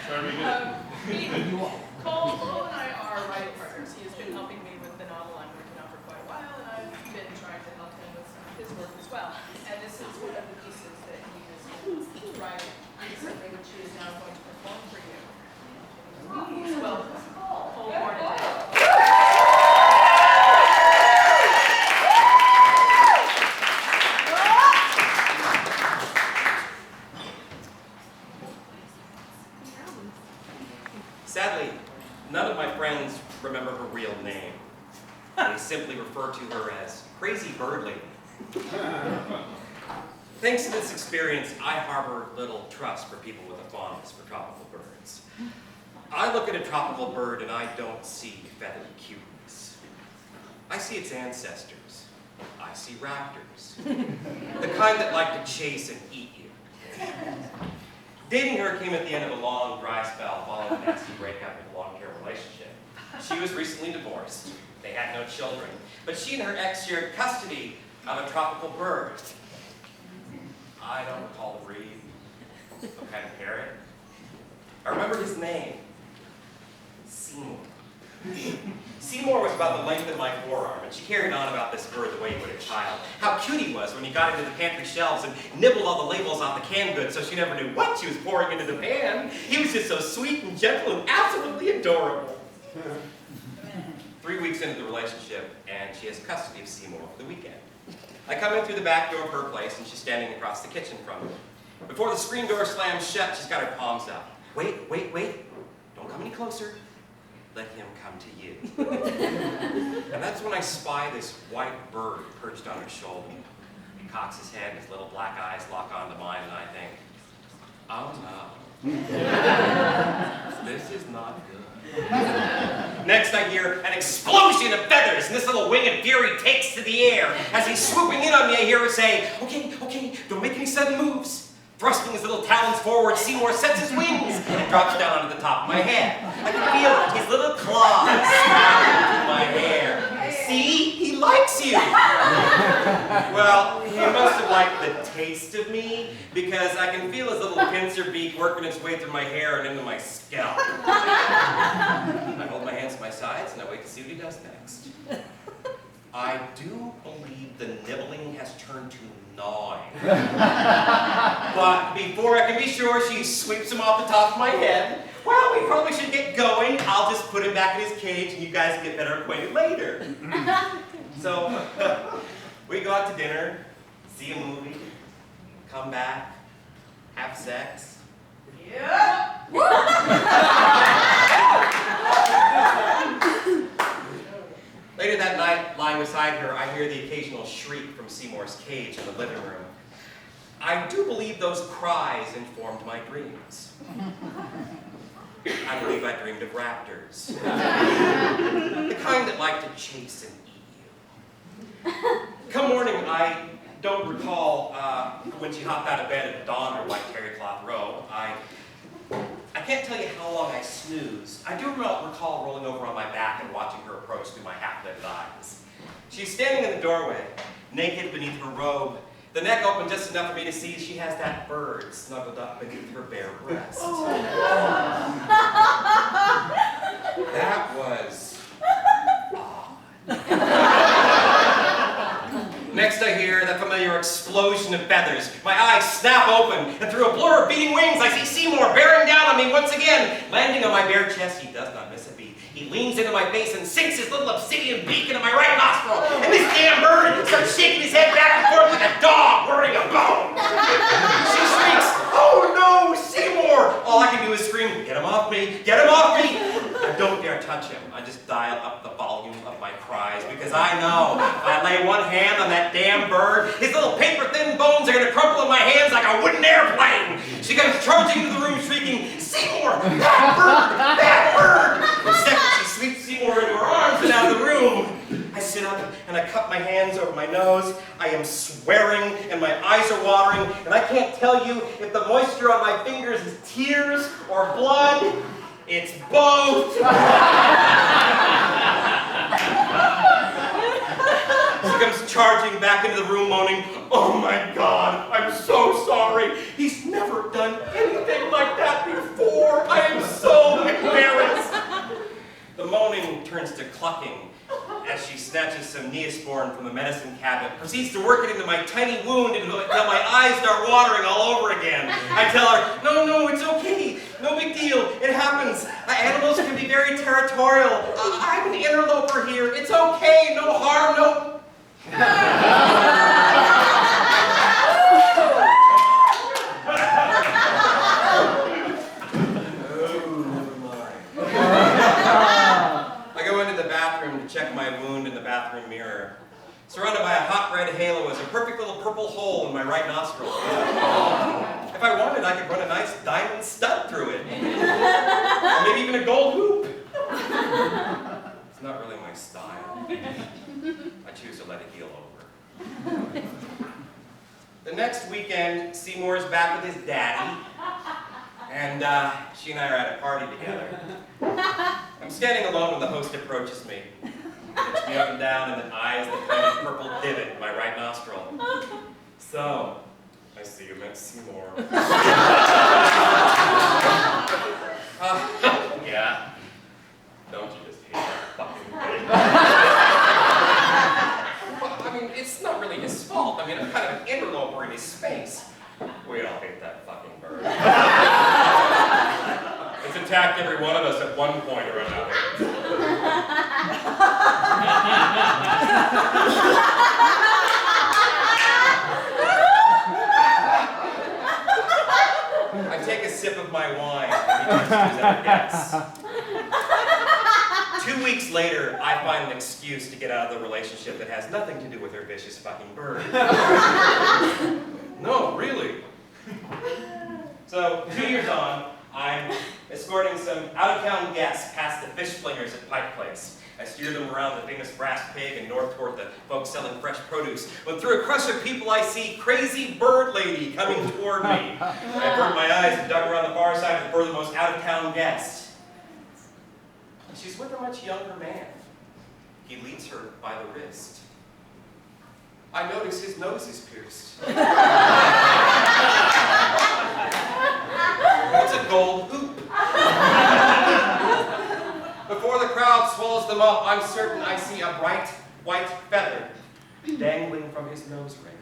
Cole and I are writing partners. He has been helping me with the novel I'm working on for quite a while, and I've been trying to help him with some of his work as well. And this is one of the pieces that he is writing recently, which he is now going to perform for you. Please welcome Cole Hornaday. Sadly, none of my friends remember her real name. They simply refer to her as Crazy Bird Lady. Thanks to this experience, I harbor little trust for people with a fondness for tropical birds. I look at a tropical bird and I don't see feathered cuteness. I see its ancestors. I see raptors. The kind that like to chase and eat you. Dating her came at the end of a long, dry spell following a nasty breakup in a long-term relationship. She was recently divorced. They had no children, but she and her ex shared custody of a tropical bird. I don't recall the breed, some kind of parrot. I remember his name, Seymour. Seymour was about the length of my forearm, and she carried on about this bird the way you would a child. How cute he was when he got into the pantry shelves and nibbled all the labels off the canned goods so she never knew what she was pouring into the pan. He was just so sweet and gentle and absolutely adorable. 3 weeks into the relationship, and she has custody of Seymour for the weekend. I come in through the back door of her place, and she's standing across the kitchen from me. Before the screen door slams shut, she's got her palms up. Wait. Don't come any closer. Let him come to you. And that's when I spy this white bird perched on her shoulder. He cocks his head, and his little black eyes lock onto mine, and I think, oh no. This is not good. Next I hear an explosion of feathers, and this little winged fury takes to the air. As he's swooping in on me, I hear her say, okay, don't make any sudden moves. Thrusting his little talons forward, Seymour sets his wings and drops down onto the top of my head. I can feel it, his little claws through my hair. See? He likes you! Well, he must have liked the taste of me, because I can feel his little pincer beak working its way through my hair and into my scalp. I hold my hands to my sides and I wait to see what he does next. I do believe the nibbling has turned to gnawing. But before I can be sure, she sweeps him off the top of my head. Well, we probably should get going. I'll just put him back in his cage and you guys can get better acquainted later. So, we go out to dinner, see a movie, come back, have sex. Yep. Later that night, lying beside her, I hear the occasional shriek from Seymour's cage in the living room. I do believe those cries informed my dreams. I believe I dreamed of raptors. The kind that like to chase and eat you. Come morning, I don't recall when she hopped out of bed at dawn in her white terry cloth robe. I can't tell you how long I snoozed. I do recall rolling over on my back and watching her approach through my half-lit eyes. She's standing in the doorway, naked beneath her robe. The neck open just enough for me to see she has that bird snuggled up beneath her bare breast. That was odd. Next I hear that familiar explosion of feathers. My eyes snap open, and through a blur of beating wings, I see Seymour bearing down on me once again. Landing on my bare chest, he does not miss a beat. He leans into my face and sinks his little obsidian beak into my right nostril. And this damn bird starts shaking his head back and forth like a dog worrying a bone. She shrieks, oh no, Seymour! All I can do is scream, get him off me, get him off me! I don't dare touch him. I just dial up the volume of my cries because I know if I lay one hand on that damn bird, his little paper-thin bones are going to crumple in my hands like a wooden airplane. She comes charging into the room shrieking, Seymour, that bird! The second she sweeps Seymour into her arms and out of the room, I sit up and I cup my hands over my nose. I am swearing and my eyes are watering, and I can't tell you if the moisture on my fingers is tears or blood. It's both. She comes charging back into the room moaning, oh my God, I'm so sorry. He's never done anything like that before. I am clucking as she snatches some Neosporin from the medicine cabinet, proceeds to work it into my tiny wound until my eyes start watering all over again. I tell her, no, it's okay. No big deal. It happens. Animals can be very territorial. I'm an interloper here. It's okay. No harm, no... Check my wound in the bathroom mirror. Surrounded by a hot red halo is a perfect little purple hole in my right nostril. If I wanted, I could run a nice diamond stud through it. Or maybe even a gold hoop. It's not really my style. I choose to let it heal over. The next weekend, Seymour's back with his daddy. And she and I are at a party together. I'm standing alone when the host approaches me. Looks me up and down and then eyes the tiny purple divot in my right nostril. So, I see you meant Seymour. Yeah. Don't you just hate that fucking thing? Well, I mean, it's not really his fault. I mean, I'm kind of an interloper in his space. We all hate that fucking bird. It's attacked every one of us at one point or another. I take a sip of my wine and he turns to his other guests. 2 weeks later, I find an excuse to get out of the relationship that has nothing to do with her vicious fucking bird. No, really. So, 2 years on, I'm escorting some out-of-town guests past the fish flingers at Pike Place. I steer them around the famous Brass Pig and north toward the folks selling fresh produce. When through a crush of people I see Crazy Bird Lady coming toward me. I avert my eyes and duck around the far side to the most out-of-town guest. She's with a much younger man. He leads her by the wrist. I notice his nose is pierced. It's a gold hoop. Before the crowd swallows them up, I'm certain I see a bright white feather dangling from his nose ring.